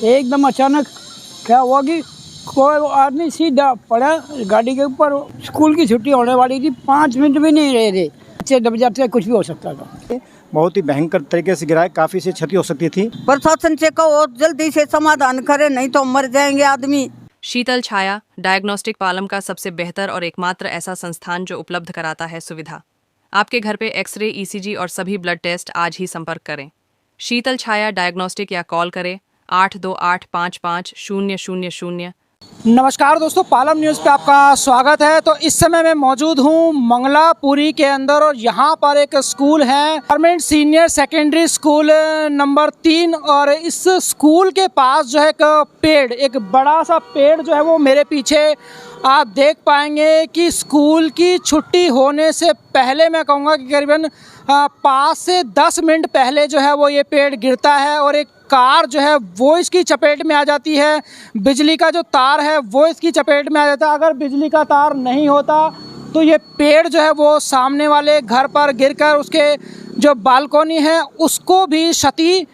एकदम अचानक क्या हुआ कि कोई आदमी सीधा पड़ा गाड़ी के ऊपर। स्कूल की छुट्टी होने वाली थी, 5 मिनट भी नहीं रहे थे, बच्चे दब जाते, कुछ भी हो सकता था। बहुत ही भयंकर तरीके से गिरा है, काफी से क्षति हो सकती थी। प्रशासन से कहो जल्दी से समाधान करे, नहीं तो मर जाएंगे आदमी। शीतल छाया डायग्नोस्टिक पालम का सबसे बेहतर और एकमात्र ऐसा संस्थान जो उपलब्ध कराता है सुविधा। आपके घर पे एक्सरे, ईसीजी और सभी ब्लड टेस्ट आज ही संपर्क करें। शीतल छाया डायग्नोस्टिक या कॉल करें 82855000। नमस्कार दोस्तों, पालम न्यूज़ पे आपका स्वागत है। तो इस समय मैं मौजूद हूँ मंगलापुरी के अंदर और यहाँ पर एक स्कूल है, government senior secondary school number 3। और इस स्कूल के पास जो है एक बड़ा सा पेड़ जो है वो मेरे पीछे आप देख पाएंगे कि स्कूल की छुट्टी होने से पहले, मैं कहूँगा कि करीबन 5 से 10 मिनट पहले जो है वो ये पेड़ गिरता है और एक कार जो है वो इसकी चपेट में आ जाती है। बिजली का जो तार है वो इसकी चपेट में आ जाता है। अगर बिजली का तार नहीं होता तो ये पेड़ जो है वो सामने वाले घर पर गिरकर उसके जो बालकोनी है उसको भी क्षति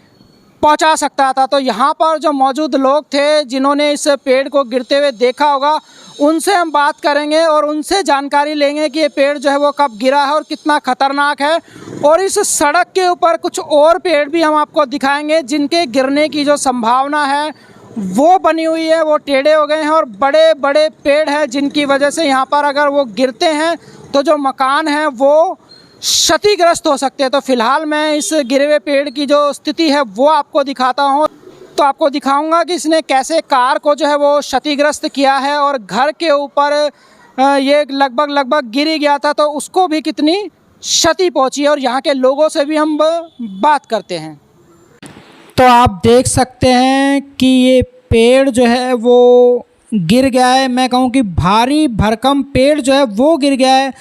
पहुंचा सकता था। तो यहाँ पर जो मौजूद लोग थे जिन्होंने इस पेड़ को गिरते हुए देखा होगा, उनसे हम बात करेंगे और उनसे जानकारी लेंगे कि ये पेड़ जो है वो कब गिरा है और कितना ख़तरनाक है। और इस सड़क के ऊपर कुछ और पेड़ भी हम आपको दिखाएंगे जिनके गिरने की जो संभावना है वो बनी हुई है, वो टेढ़े हो गए हैं और बड़े बड़े पेड़ हैं जिनकी वजह से यहाँ पर अगर वो गिरते हैं तो जो मकान हैं वो क्षतिग्रस्त हो सकते हैं। तो फिलहाल मैं इस गिरे हुए पेड़ की जो स्थिति है वो आपको दिखाता हूँ। तो आपको दिखाऊंगा कि इसने कैसे कार को जो है वो क्षतिग्रस्त किया है और घर के ऊपर ये लगभग गिर ही गया था तो उसको भी कितनी क्षति पहुंची है। और यहाँ के लोगों से भी हम बात करते हैं। तो आप देख सकते हैं कि ये पेड़ जो है वो गिर गया है। मैं कहूँ कि भारी भरकम पेड़ जो है वो गिर गया है।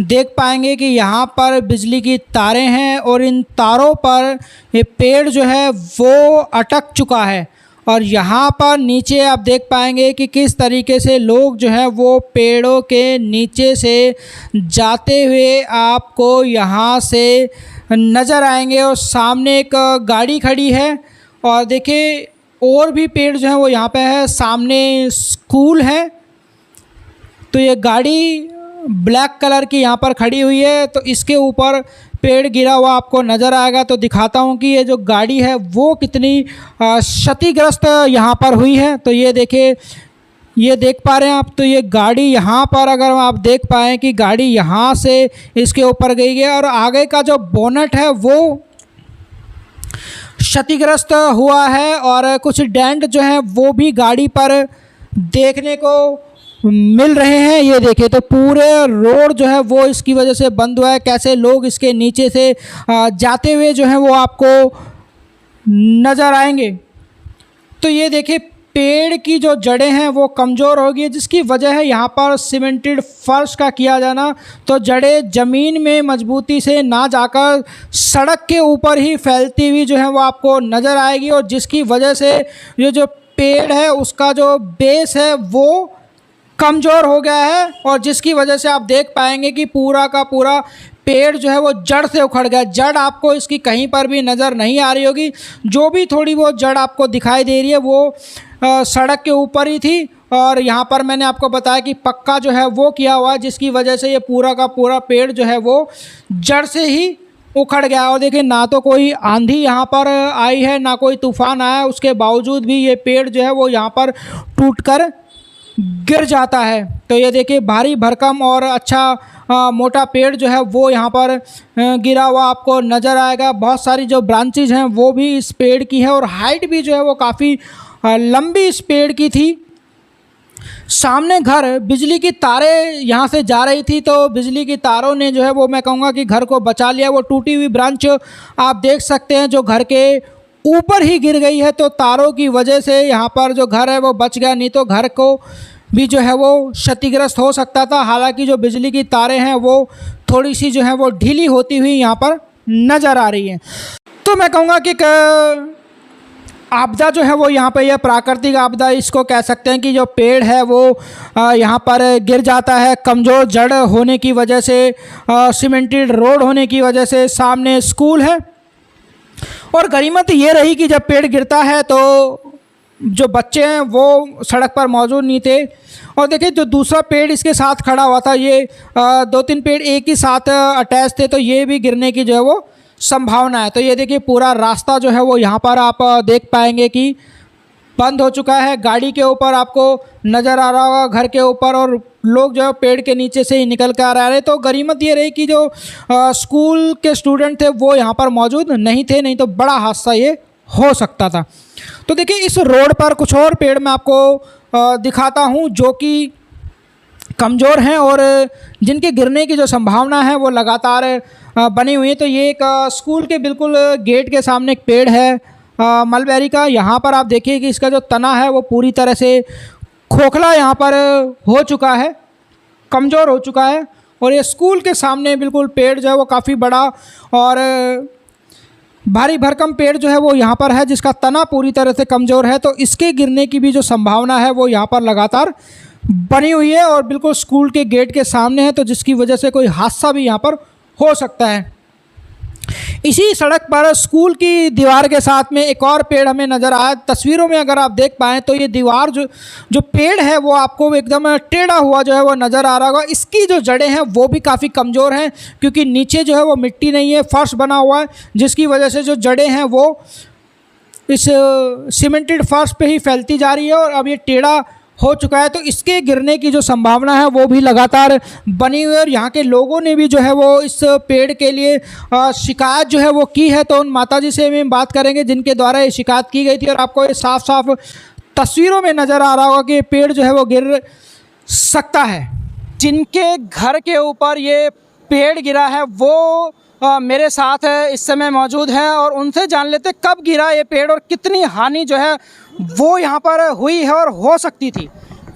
देख पाएंगे कि यहाँ पर बिजली की तारें हैं और इन तारों पर ये पेड़ जो है वो अटक चुका है। और यहाँ पर नीचे आप देख पाएंगे कि किस तरीके से लोग जो है वो पेड़ों के नीचे से जाते हुए आपको यहाँ से नज़र आएंगे। और सामने एक गाड़ी खड़ी है और देखिए और भी पेड़ जो है वो यहाँ पे है। सामने स्कूल है तो ये गाड़ी ब्लैक कलर की यहाँ पर खड़ी हुई है तो इसके ऊपर पेड़ गिरा हुआ आपको नज़र आएगा। तो दिखाता हूँ कि ये जो गाड़ी है वो कितनी क्षतिग्रस्त यहाँ पर हुई है। तो ये देखिए, ये देख पा रहे हैं आप। तो ये गाड़ी यहाँ पर अगर आप देख पाएँ कि गाड़ी यहाँ से इसके ऊपर गई है और आगे का जो बोनट है वो क्षतिग्रस्त हुआ है और कुछ डेंट जो है वो भी गाड़ी पर देखने को मिल रहे हैं। ये देखिए तो पूरे रोड जो है वो इसकी वजह से बंद हुआ है। कैसे लोग इसके नीचे से जाते हुए जो है वो आपको नज़र आएंगे। तो ये देखिए पेड़ की जो जड़ें हैं वो कमज़ोर हो गई, जिसकी वजह है यहाँ पर सीमेंटेड फर्श का किया जाना। तो जड़ें ज़मीन में मजबूती से ना जाकर सड़क के ऊपर ही फैलती हुई जो है वो आपको नज़र आएगी और जिसकी वजह से ये जो पेड़ है उसका जो बेस है वो कमज़ोर हो गया है और जिसकी वजह से आप देख पाएंगे कि पूरा का पूरा पेड़ जो है वो जड़ से उखड़ गया। जड़ आपको इसकी कहीं पर भी नज़र नहीं आ रही होगी। जो भी थोड़ी बहुत जड़ आपको दिखाई दे रही है वो सड़क के ऊपर ही थी। और यहाँ पर मैंने आपको बताया कि पक्का जो है वो किया हुआ है जिसकी वजह से ये पूरा का पूरा पेड़ जो है वो जड़ से ही उखड़ गया। और देखिए ना तो कोई आंधी यहाँ पर आई है ना कोई तूफान आया, उसके बावजूद भी ये पेड़ जो है वो यहाँ पर टूटकर गिर जाता है। तो ये देखिए भारी भरकम और अच्छा मोटा पेड़ जो है वो यहाँ पर गिरा हुआ आपको नज़र आएगा। बहुत सारी जो ब्रांचेज हैं वो भी इस पेड़ की है और हाइट भी जो है वो काफ़ी लंबी इस पेड़ की थी। सामने घर, बिजली की तारें यहाँ से जा रही थी तो बिजली की तारों ने जो है वो मैं कहूँगा कि घर को बचा लिया। वो टूटी हुई ब्रांच आप देख सकते हैं जो घर के ऊपर ही गिर गई है। तो तारों की वजह से यहाँ पर जो घर है वो बच गया, नहीं तो घर को भी जो है वो क्षतिग्रस्त हो सकता था। हालांकि जो बिजली की तारें हैं वो थोड़ी सी जो है वो ढीली होती हुई यहाँ पर नज़र आ रही हैं। तो मैं कहूँगा कि आपदा जो है वो यहाँ पे यह प्राकृतिक आपदा इसको कह सकते हैं कि जो पेड़ है वो यहाँ पर गिर जाता है कमज़ोर जड़ होने की वजह से, सीमेंटेड रोड होने की वजह से। सामने स्कूल है और गनीमत ये रही कि जब पेड़ गिरता है तो जो बच्चे हैं वो सड़क पर मौजूद नहीं थे। और देखिए जो दूसरा पेड़ इसके साथ खड़ा हुआ था, ये 2-3 पेड़ एक ही साथ अटैच थे, तो ये भी गिरने की जो है वो संभावना है। तो ये देखिए पूरा रास्ता जो है वो यहाँ पर आप देख पाएंगे कि बंद हो चुका है। गाड़ी के ऊपर आपको नज़र आ रहा होगा, घर के ऊपर, और लोग जो है पेड़ के नीचे से ही निकल कर आ रहे। तो गनीमत ये रही कि जो स्कूल के स्टूडेंट थे वो यहाँ पर मौजूद नहीं थे, नहीं तो बड़ा हादसा ये हो सकता था। तो देखिए इस रोड पर कुछ और पेड़ मैं आपको दिखाता हूँ जो कि कमज़ोर हैं और जिनके गिरने की जो संभावना है वो लगातार बनी हुई है। तो ये एक स्कूल के बिल्कुल गेट के सामने एक पेड़ है मलबेरी का। यहाँ पर आप देखिए कि इसका जो तना है वो पूरी तरह से खोखला यहाँ पर हो चुका है, कमज़ोर हो चुका है। और ये स्कूल के सामने बिल्कुल पेड़ जो है वो काफ़ी बड़ा और भारी भरकम पेड़ जो है वो यहाँ पर है, जिसका तना पूरी तरह से कमज़ोर है। तो इसके गिरने की भी जो संभावना है वो यहाँ पर लगातार बनी हुई है और बिल्कुल स्कूल के गेट के सामने है, तो जिसकी वजह से कोई हादसा भी यहाँ पर हो सकता है। इसी सड़क पर स्कूल की दीवार के साथ में एक और पेड़ हमें नज़र आया। तस्वीरों में अगर आप देख पाएँ तो ये दीवार जो पेड़ है वो आपको एकदम टेढ़ा हुआ जो है वो नज़र आ रहा होगा। इसकी जो जड़ें हैं वो भी काफ़ी कमज़ोर हैं, क्योंकि नीचे जो है वो मिट्टी नहीं है, फर्श बना हुआ है, जिसकी वजह से जो जड़ें हैं वो इस सीमेंटेड फर्श पे ही फैलती जा रही है और अब ये टेढ़ा हो चुका है। तो इसके गिरने की जो संभावना है वो भी लगातार बनी हुई है। और यहाँ के लोगों ने भी जो है वो इस पेड़ के लिए शिकायत जो है वो की है। तो उन माताजी से भी हम बात करेंगे जिनके द्वारा ये शिकायत की गई थी, और आपको ये साफ साफ तस्वीरों में नज़र आ रहा होगा कि ये पेड़ जो है वो गिर सकता है। जिनके घर के ऊपर ये पेड़ गिरा है वो मेरे साथ इस समय मौजूद है और उनसे जान लेते कब गिरा ये पेड़ और कितनी हानि जो है वो यहाँ पर हुई है और हो सकती थी।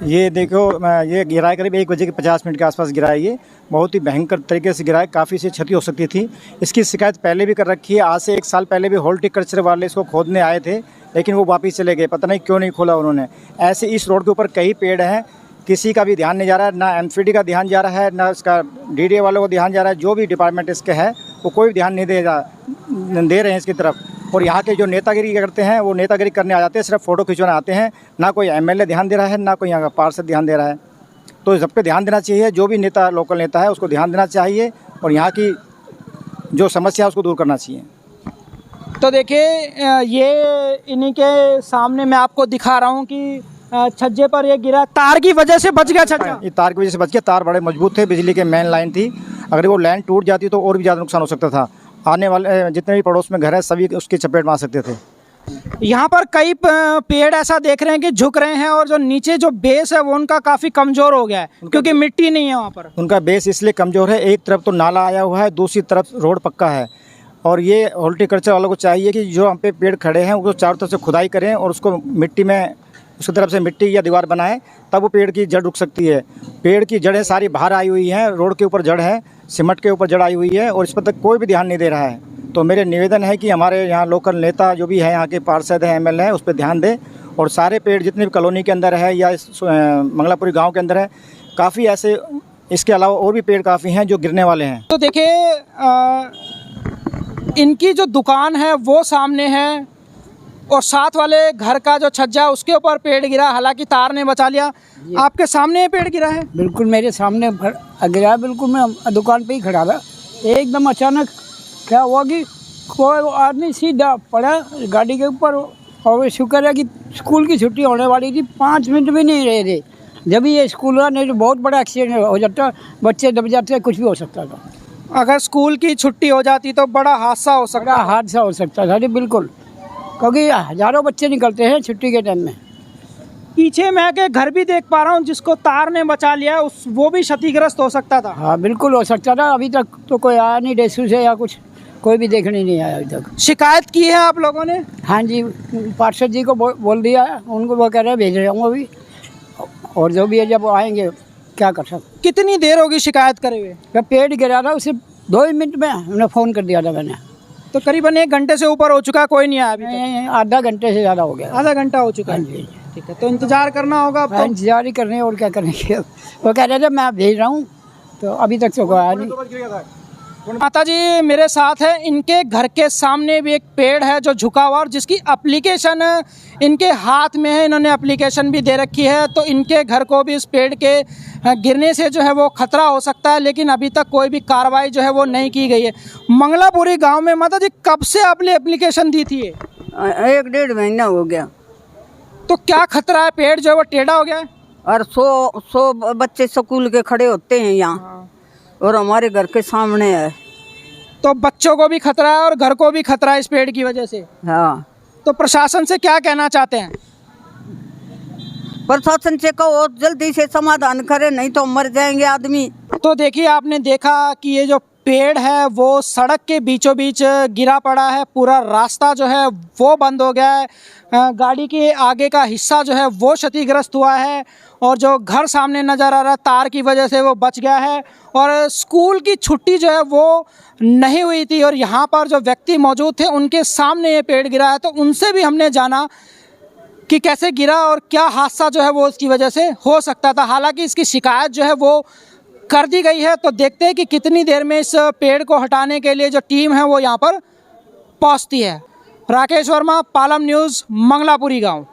ये देखो, ये गिरा है करीब 1:50 के आसपास गिरा है। ये बहुत ही भयंकर तरीके से गिरा है, काफ़ी सी क्षति हो सकती थी। इसकी शिकायत पहले भी कर रखी है। आज से 1 साल पहले भी हॉर्टिकल्चर वाले इसको खोदने आए थे, लेकिन वो वापस चले गए, पता नहीं क्यों नहीं खोला उन्होंने। ऐसे इस रोड के ऊपर कई पेड़ हैं, किसी का भी ध्यान नहीं जा रहा है, ना एमसीडी का ध्यान जा रहा है, ना इसका डीडीए वालों को ध्यान जा रहा है। जो भी डिपार्टमेंट इसके है वो कोई ध्यान नहीं दे रहे हैं इसकी तरफ। और यहाँ के जो नेतागिरी करते हैं वो नेतागिरी करने आ जाते हैं, सिर्फ फ़ोटो खिंचवाने आते हैं। ना कोई एमएलए ध्यान दे रहा है, ना कोई यहाँ का पार्षद ध्यान दे रहा है। तो सब पे ध्यान देना चाहिए, जो भी नेता लोकल नेता है उसको ध्यान देना चाहिए और यहाँ की जो समस्या है उसको दूर करना चाहिए। तो देखिए ये इन्हीं के सामने मैं आपको दिखा रहा हूँ कि छज्जे पर ये गिरा, तार की वजह से बच गया छज्जा। ये तार की वजह से बच गया। तार बड़े मजबूत थे, बिजली के मेन लाइन थी। अगर वो लाइन टूट जाती तो और भी ज़्यादा नुकसान हो सकता था। आने वाले जितने भी पड़ोस में घर है सभी उसकी चपेट में आ सकते थे। यहाँ पर कई पेड़ ऐसा देख रहे हैं कि झुक रहे हैं और जो नीचे जो बेस है वो उनका काफ़ी कमज़ोर हो गया है, क्योंकि मिट्टी नहीं है वहाँ पर। उनका बेस इसलिए कमज़ोर है, एक तरफ तो नाला आया हुआ है, दूसरी तरफ रोड पक्का है। और ये हॉर्टिकल्चर वालों को चाहिए कि जो हम पे पेड़ खड़े हैं उसको चारों तरफ से खुदाई करें और उसको मिट्टी में उसकी तरफ से मिट्टी या दीवार बनाएं, तब वो पेड़ की जड़ रुक सकती है। पेड़ की जड़ें सारी बाहर आई हुई हैं, रोड के ऊपर जड़ है, सीमेंट के ऊपर जड़ आई हुई है और इस पर तक कोई भी ध्यान नहीं दे रहा है। तो मेरे निवेदन है कि हमारे यहाँ लोकल नेता जो भी हैं, यहाँ के पार्षद हैं, एमएलए हैं, उस पर ध्यान दें और सारे पेड़ जितने भी कॉलोनी के अंदर है या मंगलापुरी गाँव के अंदर है, काफ़ी ऐसे इसके अलावा और भी पेड़ काफ़ी हैं जो गिरने वाले हैं। तो देखिए इनकी जो दुकान है वो सामने है और साथ वाले घर का जो छज्जा है उसके ऊपर पेड़ गिरा, हालांकि तार ने बचा लिया। आपके सामने ये पेड़ गिरा है? बिल्कुल मेरे सामने गिरा, बिल्कुल मैं दुकान पे ही खड़ा था। एकदम अचानक क्या हुआ कि कोई आदमी सीधा पड़ा गाड़ी के ऊपर और शुक्र है कि स्कूल की छुट्टी होने वाली थी, 5 मिनट भी नहीं रहे थे जब ये स्कूल हुआ, नहीं तो बहुत बड़ा एक्सीडेंट हो जाता, बच्चे दब जाते, कुछ भी हो सकता था। अगर स्कूल की छुट्टी हो जाती तो बड़ा हादसा हो सकता, बड़ा हादसा हो सकता था जी, बिल्कुल, क्योंकि हज़ारों बच्चे निकलते हैं छुट्टी के टाइम में। पीछे मैं के घर भी देख पा रहा हूँ जिसको तार ने बचा लिया, उस वो भी क्षतिग्रस्त हो सकता था। हाँ बिल्कुल हो सकता था। अभी तक तो कोई आया नहीं रेस्क्यू से या कुछ, कोई भी देखने नहीं आया अभी तक। शिकायत की है आप लोगों ने? हाँ जी, पार्षद जी को बोल दिया है, उनको वो कह रहे हैं भेज रहा हूँ अभी, और जो भी है जब आएंगे क्या कर सकते। कितनी देर होगी शिकायत करे हुए? जब पेड़ गिरा था उसे 2 मिनट में उन्हें फ़ोन कर दिया था मैंने। तो करीबन 1 घंटे से ऊपर हो चुका, कोई नहीं आया अभी तक? आधा घंटे से ज़्यादा हो गया। आधा घंटा हो चुका हाँ है। जी, ठीक है, तो इंतजार करना होगा अब तो? इंतजार ही करने और क्या करेंगे। वो कह रहे थे मैं भेज रहा हूँ, तो अभी तक तो कोई आया नहीं। माता जी मेरे साथ है, इनके घर के सामने भी एक पेड़ है जो झुका हुआ और जिसकी एप्लीकेशन इनके हाथ में है, इन्होंने एप्लीकेशन भी दे रखी है। तो इनके घर को भी इस पेड़ के गिरने से जो है वो खतरा हो सकता है, लेकिन अभी तक कोई भी कार्रवाई जो है वो नहीं की गई है। मंगलापुरी गांव में माता जी कब से आपने एप्लीकेशन दी थी? 1-1.5 महीना हो गया। तो क्या खतरा है? पेड़ जो है वो टेढ़ा हो गया है और 100 बच्चे स्कूल के खड़े होते हैं यहाँ, और हमारे घर के सामने है। तो बच्चों को भी खतरा है और घर को भी खतरा है इस पेड़ की वजह से। हाँ, तो प्रशासन से क्या कहना चाहते हैं? प्रशासन से कहो जल्दी से समाधान करे, नहीं तो मर जाएंगे आदमी। तो देखिए, आपने देखा कि ये जो पेड़ है वो सड़क के बीचों बीच गिरा पड़ा है, पूरा रास्ता जो है वो बंद हो गया है, गाड़ी के आगे का हिस्सा जो है वो क्षतिग्रस्त हुआ है, और जो घर सामने नज़र आ रहा है तार की वजह से वो बच गया है। और स्कूल की छुट्टी जो है वो नहीं हुई थी, और यहाँ पर जो व्यक्ति मौजूद थे उनके सामने ये पेड़ गिरा है। तो उनसे भी हमने जाना कि कैसे गिरा और क्या हादसा जो है वो इसकी वजह से हो सकता था। हालांकि इसकी शिकायत जो है वो कर दी गई है। तो देखते हैं कि कितनी देर में इस पेड़ को हटाने के लिए जो टीम है वो यहाँ पर पहुँचती है। राकेश वर्मा, पालम न्यूज़, मंगलापुरी गाँव।